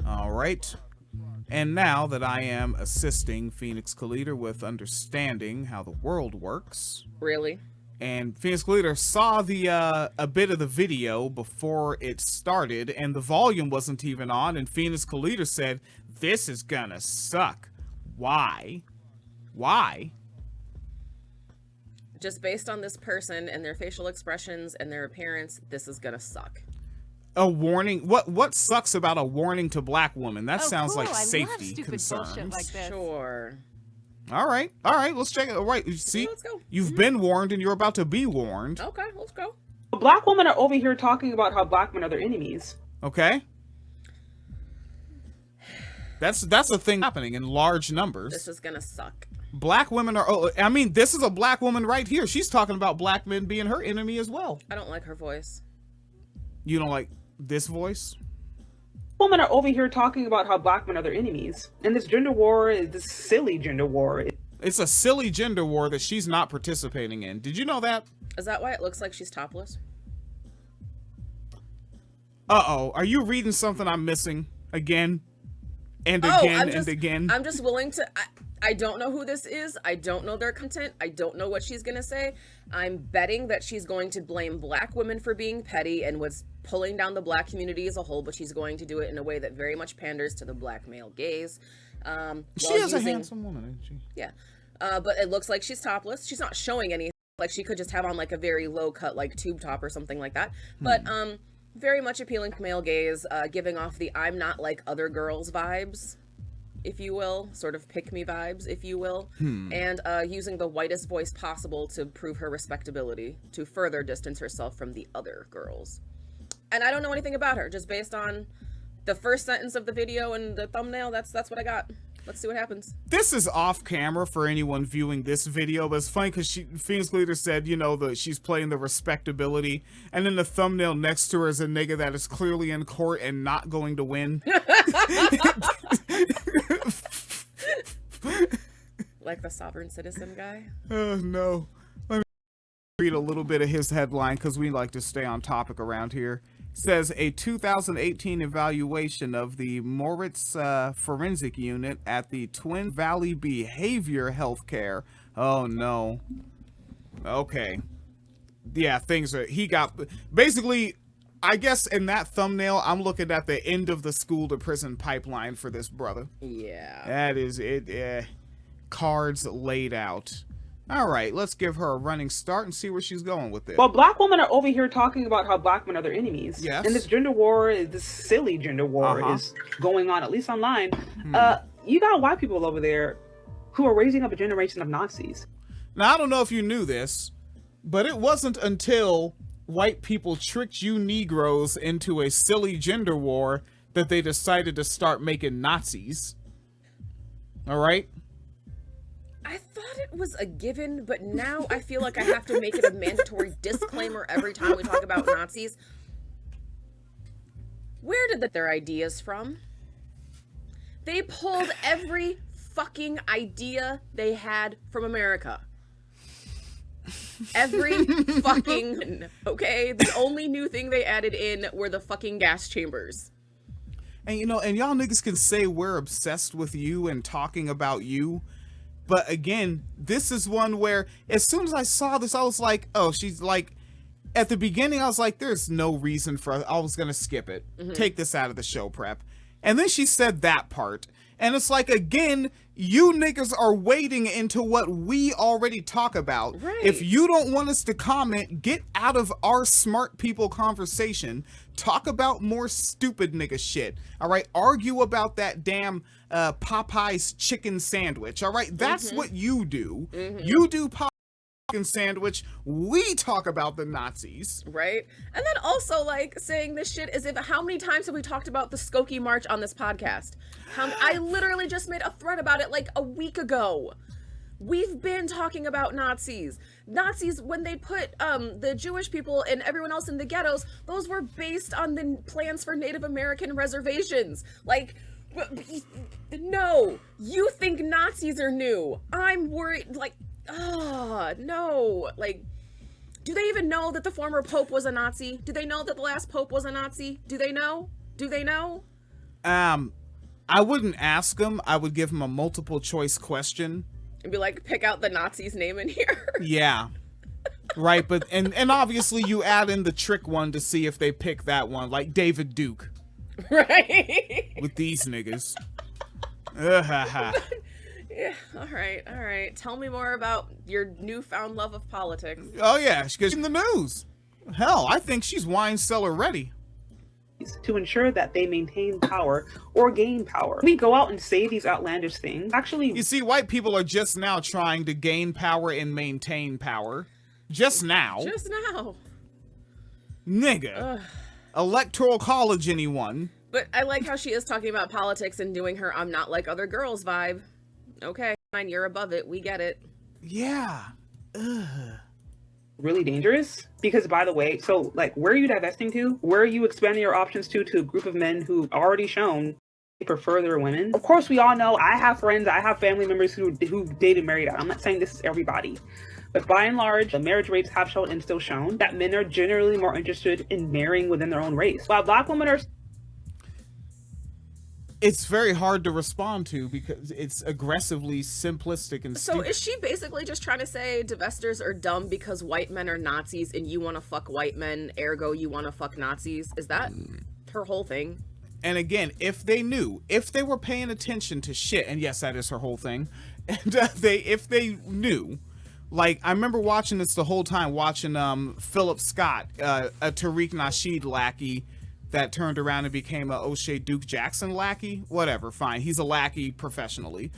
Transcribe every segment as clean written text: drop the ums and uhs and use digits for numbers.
All right. And now that I am assisting Phoenix Calida with understanding how the world works, Really? and Phoenix Calida saw the a bit of the video before it started, and the volume wasn't even on, and Phoenix Calida said, "This is gonna suck." Why? Why? Just based on this person and their facial expressions and their appearance, this is gonna suck. A warning? What sucks about a warning to black women? That Oh, sounds cool. like I love safety stupid concerns. bullshit like this. Sure. All right, let's check it. All right, see, Let's go. you've been warned, and you're about to be warned. Okay, let's go. Black women are over here talking about how black men are their enemies. Okay, that's a thing happening in large numbers. This is gonna suck. Black women are. Oh, I mean, this is a black woman right here. She's talking about black men being her enemy as well. I don't like her voice. You don't like this voice? Women are over here talking about how black men are their enemies. And this gender war, this silly gender war. It's a silly gender war that she's not participating in. Did you know that? Is that why it looks like she's topless? Uh-oh. Are you reading something I'm missing again? And again and again? I'm just willing to... I don't know who this is. I don't know their content. I don't know what she's going to say. I'm betting that she's going to blame black women for being petty and was pulling down the black community as a whole, but she's going to do it in a way that very much panders to the black male gaze. She is a handsome woman, isn't she? Yeah. But it looks like she's topless. She's not showing anything. Like, she could just have on, like, a very low-cut, like, tube top or something like that. But, very much appealing to male gaze, giving off the I'm not like other girls vibes, if you will, sort of pick-me vibes, if you will, and using the whitest voice possible to prove her respectability, to further distance herself from the other girls. And I don't know anything about her, just based on the first sentence of the video and the thumbnail. That's what I got. Let's see what happens. This is off camera for anyone viewing this video, but it's funny because Phoenix Leader said, you know, she's playing the respectability, and then the thumbnail next to her is a nigga that is clearly in court and not going to win. Like the sovereign citizen guy? Oh, no. Let me read a little bit of his headline because we like to stay on topic around here. It says a 2018 evaluation of the Moritz Forensic Unit at the Twin Valley Behavior Healthcare. Oh, no. Okay. Yeah, things are... He got... Basically... I guess in that thumbnail, I'm looking at the end of the school to prison pipeline for this brother. Yeah. That is it. Cards laid out. All right, let's give her a running start and see where she's going with this. Well, black women are over here talking about how black men are their enemies. Yes. And this gender war, this silly gender war is going on, at least online. You got white people over there who are raising up a generation of Nazis. Now, I don't know if you knew this, but it wasn't until white people tricked you Negroes into a silly gender war that they decided to start making Nazis. All right? I thought it was a given, but now I feel like I have to make it a mandatory disclaimer every time we talk about Nazis. Where did their ideas from? They pulled every fucking idea they had from America. Every fucking, okay? The only new thing they added in were the fucking gas chambers. And you know, and y'all niggas can say we're obsessed with you and talking about you, but again, this is one where as soon as I saw this, I was like, oh, she's like, at the beginning, I was like, there's no reason for, I was gonna skip it. Take this out of the show prep. And then she said that part. And it's like, again, you niggas are wading into what we already talk about. Right. If you don't want us to comment, get out of our smart people conversation. Talk about more stupid nigga shit. All right. Argue about that damn Popeye's chicken sandwich. All right. That's what you do. You do Popeye's chicken sandwich. We talk about the Nazis. Right? And then also, like, saying this shit as if, how many times have we talked about the Skokie March on this podcast? I literally just made a thread about it like a week ago. We've been talking about Nazis. Nazis, when they put the Jewish people and everyone else in the ghettos, those were based on the plans for Native American reservations. Like, no, you think Nazis are new. I'm worried, like, no. Like, do they even know that the former Pope was a Nazi? Do they know that the last Pope was a Nazi? Do they know? Do they know? I wouldn't ask him. I would give him a multiple choice question. And be like, pick out the Nazi's name in here. Yeah. Right, but and obviously you add in the trick one to see if they pick that one, like David Duke. Right. With these niggas. Yeah, all right. Tell me more about your newfound love of politics. Oh yeah, because in the news. Hell, I think she's wine cellar ready. To ensure that they maintain power or gain power. We go out and say these outlandish things. Actually, You see, white people are just now trying to gain power and maintain power. Just now. Just now. Nigga. Ugh. Electoral college, anyone? But I like how she is talking about politics and doing her I'm not like other girls vibe. Okay, fine, you're above it. We get it. Yeah. Ugh. really dangerous because, by the way, so like, where are you divesting to? Where are you expanding your options to a group of men who've already shown they prefer their women? Of course, we all know, I have friends, I have family members who dated married out. I'm not saying this is everybody, but by and large, the marriage rates have shown and still shown that men are generally more interested in marrying within their own race, while Black women are. It's very hard to respond to because it's aggressively simplistic and So stupid. is she basically just trying to say divestors are dumb because white men are Nazis and you want to fuck white men, ergo you want to fuck Nazis? Is that her whole thing? And again, if they were paying attention to shit, and yes, that is her whole thing, and if they knew, like, I remember watching this the whole time, watching Philip Scott, a Tariq Nasheed lackey that turned around and became a O'Shea Duke Jackson lackey. Whatever, fine, he's a lackey professionally.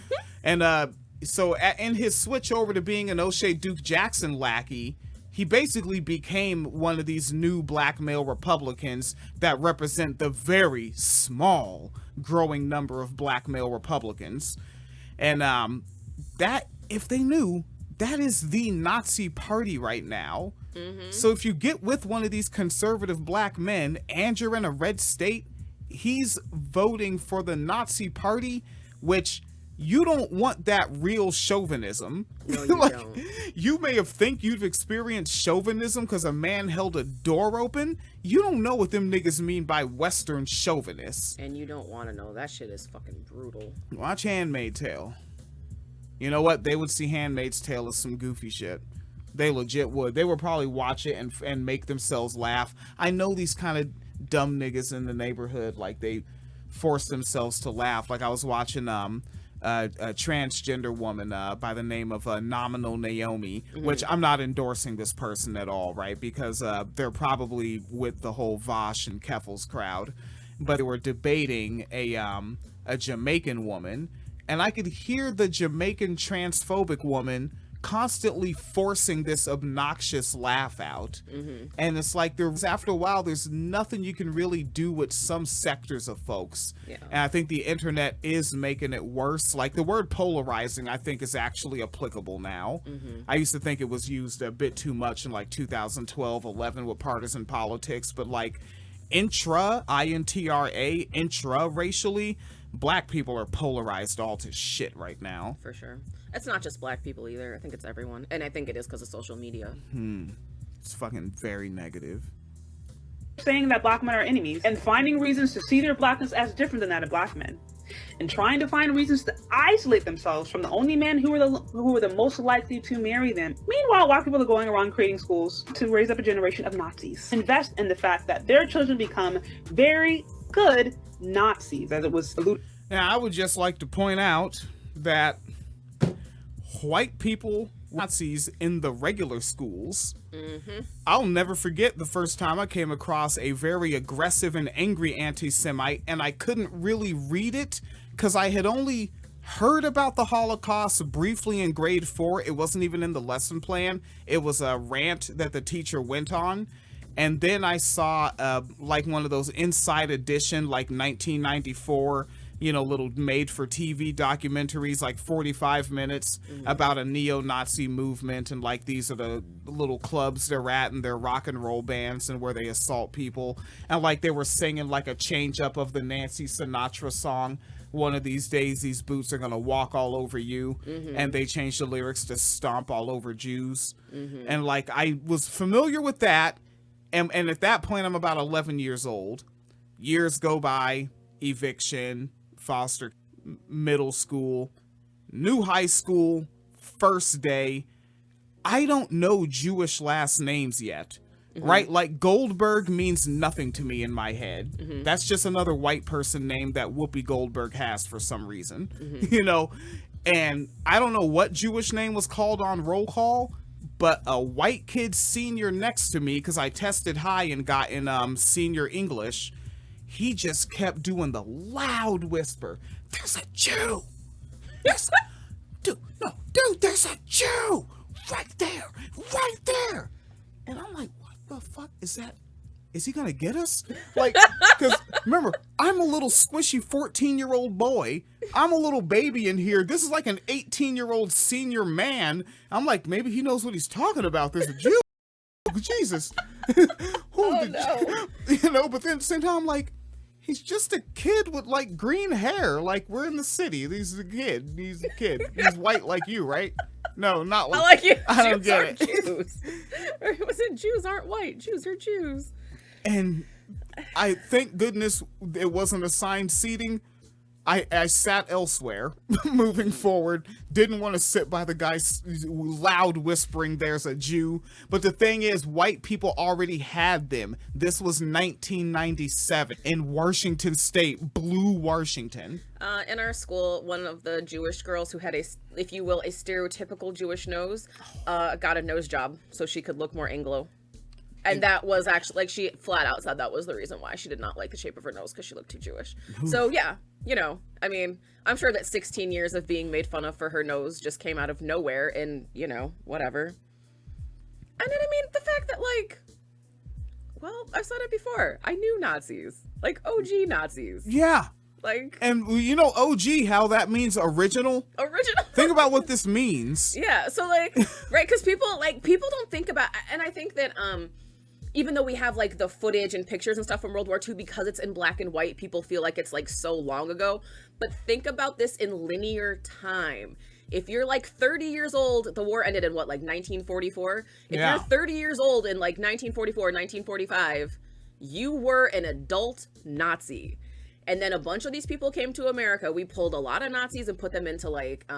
And so in his switch over to being an O'Shea Duke Jackson lackey, he basically became one of these new black male Republicans that represent the very small growing number of black male Republicans. And that, if they knew, that is the Nazi party right now. Mm-hmm. So if you get with one of these conservative black men and you're in a red state, he's voting for the Nazi party, which you don't want that real chauvinism. No, you like, don't. You may have think you've experienced chauvinism because a man held a door open. You don't know what them niggas mean by Western chauvinists. And you don't want to know. That shit is fucking brutal. Watch Handmaid's Tale. You know what? They would see Handmaid's Tale as some goofy shit. They legit would. They would probably watch it and make themselves laugh. I know these kind of dumb niggas in the neighborhood, like, they force themselves to laugh. Like, I was watching a transgender woman by the name of Nominal Naomi, Mm-hmm. which I'm not endorsing this person at all, right? Because they're probably with the whole Vosh and Keffels crowd. But they were debating a Jamaican woman, and I could hear the Jamaican transphobic woman constantly forcing this obnoxious laugh out. Mm-hmm. And it's like, after a while, there's nothing you can really do with some sectors of folks. Yeah. And I think the internet is making it worse. Like, the word polarizing, I think, is actually applicable now. Mm-hmm. I used to think it was used a bit too much in like 2012, 11 with partisan politics, but like intra-racially, black people are polarized all to shit right now. For sure. It's not just black people either. I think it's everyone. And I think it is because of social media. It's fucking very negative. Saying that black men are enemies and finding reasons to see their blackness as different than that of black men, and trying to find reasons to isolate themselves from the only men who are the most likely to marry them. Meanwhile, white people are going around creating schools to raise up a generation of Nazis. Invest in the fact that their children become very good Nazis, as it was alluded. Now, I would just like to point out that white people, Nazis in the regular schools, I'll never forget the first time I came across a very aggressive and angry anti-Semite, and I couldn't really read it because I had only heard about the Holocaust briefly in grade 4. It wasn't even in the lesson plan. It was a rant that the teacher went on. And then I saw like one of those Inside Edition, like 1994, little made-for-TV documentaries, like 45 minutes about a neo-Nazi movement, and like these are the little clubs they're at and their rock and roll bands and where they assault people, and like they were singing like a change-up of the Nancy Sinatra song, "One of these days these boots are gonna walk all over you," and they changed the lyrics to "stomp all over Jews," and like I was familiar with that. And at that point, I'm about 11 years old. Years go by, eviction, foster, middle school, new high school, first day. I don't know Jewish last names yet, right? Like Goldberg means nothing to me in my head. That's just another white person name that Whoopi Goldberg has for some reason, you know? And I don't know what Jewish name was called on roll call, but a white kid senior next to me, because I tested high and got in senior English, he just kept doing the loud whisper. There's a Jew. Dude, there's a Jew right there. And I'm like, what the fuck is that? Is he gonna get us? Like, because remember, I'm a little squishy 14-year-old boy. I'm a little baby in here. This is like an 18-year-old senior man. I'm like, maybe he knows what he's talking about. There's a Jew. Jesus. No. You know, but then at the same time, I'm like, he's just a kid with like green hair. Like, we're in the city. He's a kid. He's white like you, right? No, not like, I like you. I don't Jews get aren't it. Jews. Or was it Jews aren't white? Jews are Jews. And I thank goodness it wasn't assigned seating. I sat elsewhere moving forward. Didn't want to sit by the guy loud whispering there's a Jew. But the thing is, white people already had them. This was 1997 in Washington State, blue Washington. In our school, one of the Jewish girls who had if you will, a stereotypical Jewish nose, got a nose job so she could look more Anglo. And that was actually, like, she flat out said that was the reason why she did not like the shape of her nose, because she looked too Jewish. So, yeah, you know, I mean, I'm sure that 16 years of being made fun of for her nose just came out of nowhere and, you know, whatever. And then, I mean, the fact that, like, well, I've said it before. I knew Nazis. Like, OG Nazis. Yeah. Like, And you know, OG, how that means original? Think about what this means. Yeah, so, like, right, because people don't think about, and I think that, even though we have like the footage and pictures and stuff from World War II, because it's in black and white, people feel like it's like so long ago. But think about this in linear time. If you're like 30 years old, the war ended in what, like 1944? If Yeah. you're 30 years old in like 1944, 1945, you were an adult Nazi. And then a bunch of these people came to America. We pulled a lot of Nazis and put them into like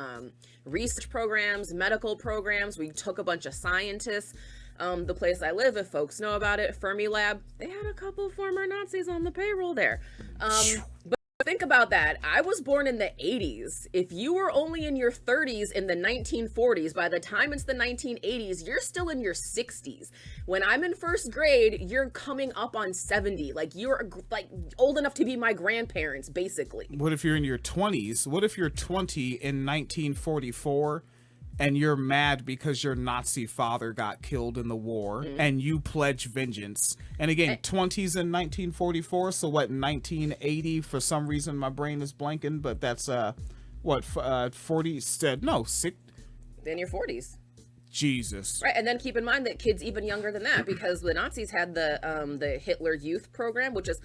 research programs, medical programs. We took a bunch of scientists. The place I live, if folks know about it, Fermi Lab, they had a couple former Nazis on the payroll there. But think about that. I was born in the 80s. If you were only in your 30s in the 1940s, by the time it's the 1980s, you're still in your 60s. When I'm in first grade, you're coming up on 70. Like, you're like old enough to be my grandparents, basically. What if you're in your 20s? What if you're 20 in 1944? And you're mad because your Nazi father got killed in the war, and you pledge vengeance. And again, 20s in 1944, so what, 1980? For some reason, my brain is blanking, but that's, 40, no, 6. In your 40s. Jesus. Right, and then keep in mind that kids even younger than that, because the Nazis had the Hitler Youth Program, which is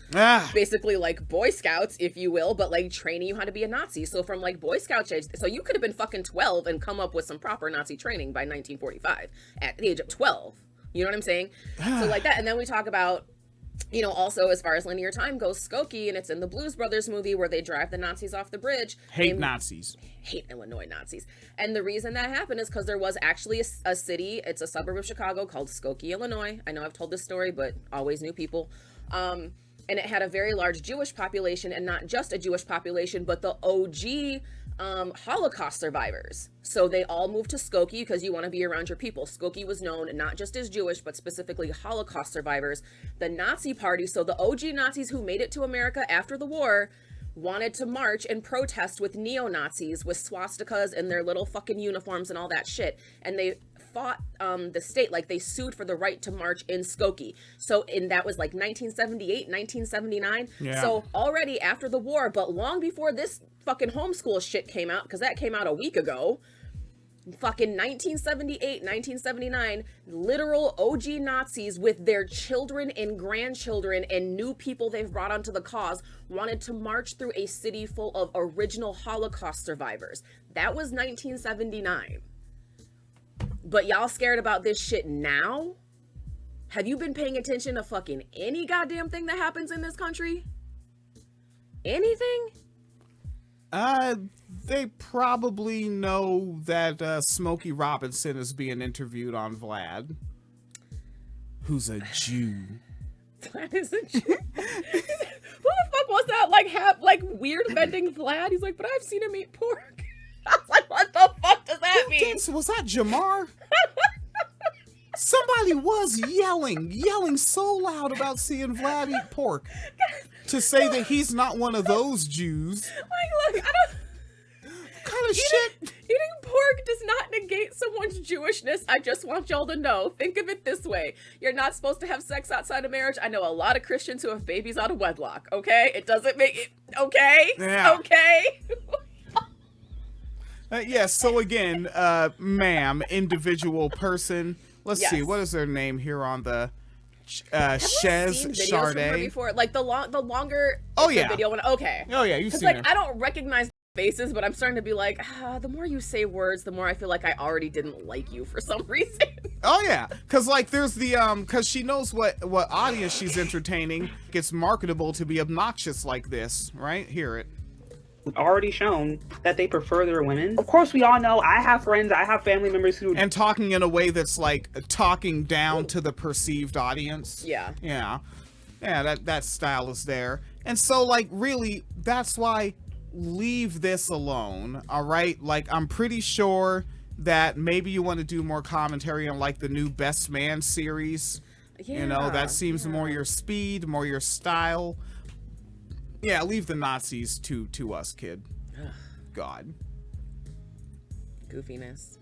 basically like Boy Scouts, if you will, but like training you how to be a Nazi. So from like Boy Scout age, so you could have been fucking 12 and come up with some proper Nazi training by 1945 at the age of 12. You know what I'm saying? So like that, and then we talk about, you know, also as far as linear time goes, Skokie, and it's in the Blues Brothers movie where they drive the Nazis off the bridge. Hate Nazis. Hate Illinois Nazis. And the reason that happened is because there was actually a city, it's a suburb of Chicago called Skokie, Illinois. I know I've told this story, but always new people. And it had a very large Jewish population, and not just a Jewish population, but the OG Holocaust survivors. So they all moved to Skokie because you want to be around your people. Skokie was known not just as Jewish, but specifically Holocaust survivors. The Nazi Party, so the OG Nazis who made it to America after the war, wanted to march and protest with neo-Nazis with swastikas and their little fucking uniforms and all that shit. And they fought the state, like they sued for the right to march in Skokie. So that was like 1978, 1979. Yeah. So already after the war, but long before this fucking homeschool shit came out, because that came out a week ago, fucking 1978, 1979, literal OG Nazis with their children and grandchildren and new people they've brought onto the cause wanted to march through a city full of original Holocaust survivors. That was 1979. But y'all scared about this shit now? Have you been paying attention to fucking any goddamn thing that happens in this country? Anything? They probably know that Smokey Robinson is being interviewed on Vlad, who's a Jew. Vlad is a Jew. Who the fuck was that? Like weird vending Vlad? He's like, but I've seen him eat pork. I was like, what the fuck does that mean? Was that Jamar? Somebody was yelling so loud about seeing Vlad eat pork to say that he's not one of those Jews. Like, look, I don't. What kind of shit? Eating pork does not negate someone's Jewishness. I just want y'all to know. Think of it this way. You're not supposed to have sex outside of marriage. I know a lot of Christians who have babies out of wedlock, okay? It doesn't make it, okay? Yeah. Okay? Yes, so again, ma'am, individual person. Let's Yes. see, what is their name here on the Have Chez we seen videos from her Charday? before? Like the longer Oh, the yeah. video when okay. Oh yeah, you've Because seen like her. I don't recognize faces, but I'm starting to be like, the more you say words, the more I feel like I already didn't like you for some reason. Oh yeah, because like there's the because she knows what audience she's entertaining. It's marketable to be obnoxious like this, right? Hear it. Already shown that they prefer their women. Of course, we all know I have friends, I have family members who And talking in a way that's like talking down to the perceived audience. Yeah. Yeah, that style is there. And so like really, that's why leave this alone. All right, like I'm pretty sure that maybe you want to do more commentary on like the new Best Man series. Yeah. You know, that seems more your speed, more your style. Yeah, leave the Nazis to us, kid. God. Goofiness.